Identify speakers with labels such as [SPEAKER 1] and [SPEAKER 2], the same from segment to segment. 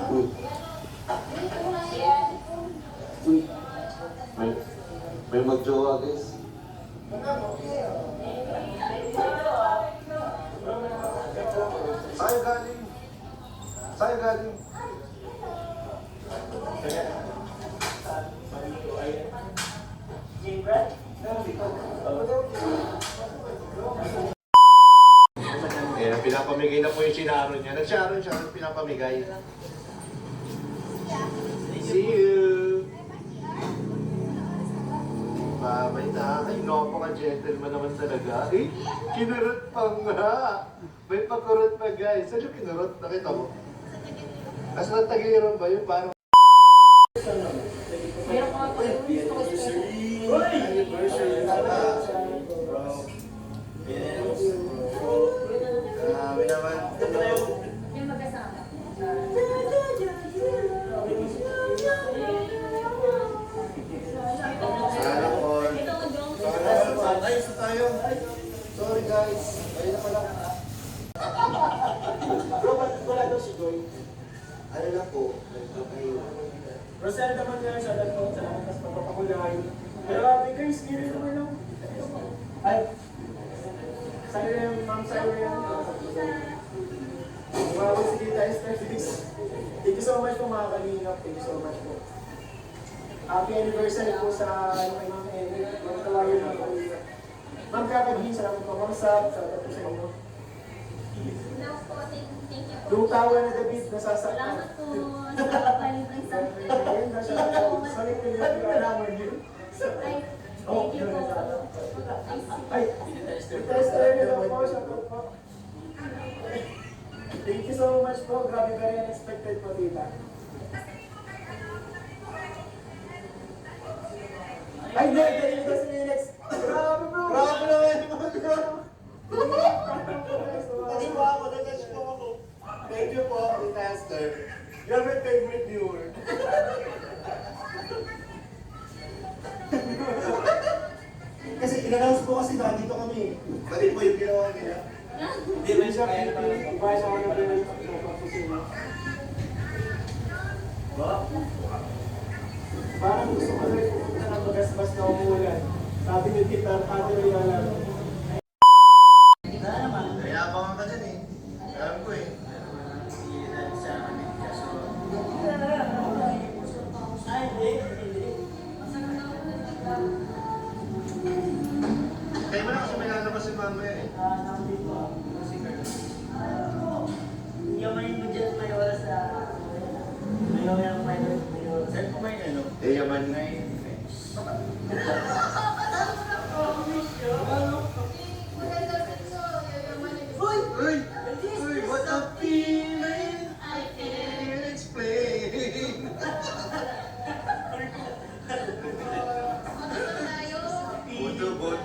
[SPEAKER 1] Uy. Uy. May magjowa, guys. Sa'yo galing. Sa'yo galing. Ayan, pinapamigay na po yung Sharon niya. Nag-Sharon siya, pinapamigay. See you! Babay na. Ay, napaka-gentleman naman talaga. Eh, kinurot pa nga. May pakurot pa, guys. Saan yung kinurot? Nakita mo? Nasa natagiron ba yun? Parang...
[SPEAKER 2] Meron ko ako yung
[SPEAKER 1] Anniversary na ba? Grabe naman.
[SPEAKER 2] yung magkasama.
[SPEAKER 1] Sana all. Ay, isa tayo. Sorry guys. Ayun na pala.
[SPEAKER 3] Wala daw si Joy.
[SPEAKER 1] Ano lang po?
[SPEAKER 3] Rosel naman nga sa alam ko, sa lakas papapakulahin. Grabe guys, gilid naman lang. Ay, sa'yo yan, ma'am, sa'yo yan. Wow, sige tayo, Steph. Thank you so much po mga kalingap. Thank you so much po. Happy anniversary po sa kay Ma'am Eric. Mga tawagan ng kalingap. Ma'am Kakagin, salamat po. Ma'am Sab, salamat po sa inyo. Yung tawa na David, nasasaktan.
[SPEAKER 2] Salamat po sa palibreng sample.
[SPEAKER 3] Sorry po yung alaman niyo.
[SPEAKER 2] Ay, thank you po.
[SPEAKER 3] Ay, tester niyo po. Shoutout po. Thank you so much po. Grabe, very unexpected po, tita. Ay, hindi. Ganyan ko si Alex. Grabe, bro.
[SPEAKER 1] Grabe naman yung mga girl.
[SPEAKER 3] Touch po ako. Touch po ako.
[SPEAKER 1] Thank you po, Tester. You're my favorite viewer.
[SPEAKER 3] Kasi in-announce po kasi na dito kami.
[SPEAKER 1] Mali po yung ginawa nila.
[SPEAKER 3] Hindi man siya kaya naman. Baya sa mga nabilang sa kusina. Parang gusto ko rin pupunta ng magasmas na umulan. Sabi ni Tita, Ate Riala.
[SPEAKER 1] Kaya abangan ka dyan eh. Alam ko eh. Kaya mo na kasi may lalabas si mama eh.
[SPEAKER 4] Yamanin mo dyan, may oras sa... May oras. Saan ko may ano?
[SPEAKER 1] Eh, yaman na eh. Uy! Uy! What a feeling I can't explain. Buto, but...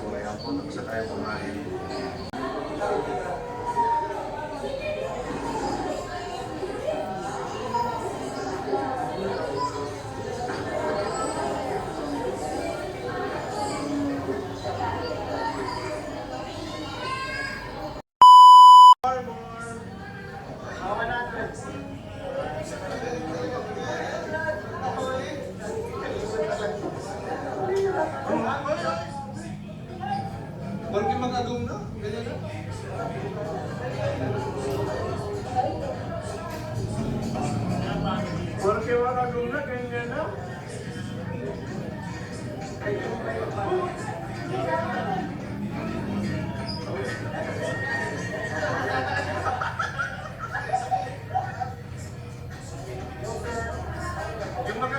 [SPEAKER 1] Kaya po, tapos na tayo kumain. Porque mag-agong na? Ganyan na?
[SPEAKER 3] Porque wala kong na, ganyan na.
[SPEAKER 1] Yung mga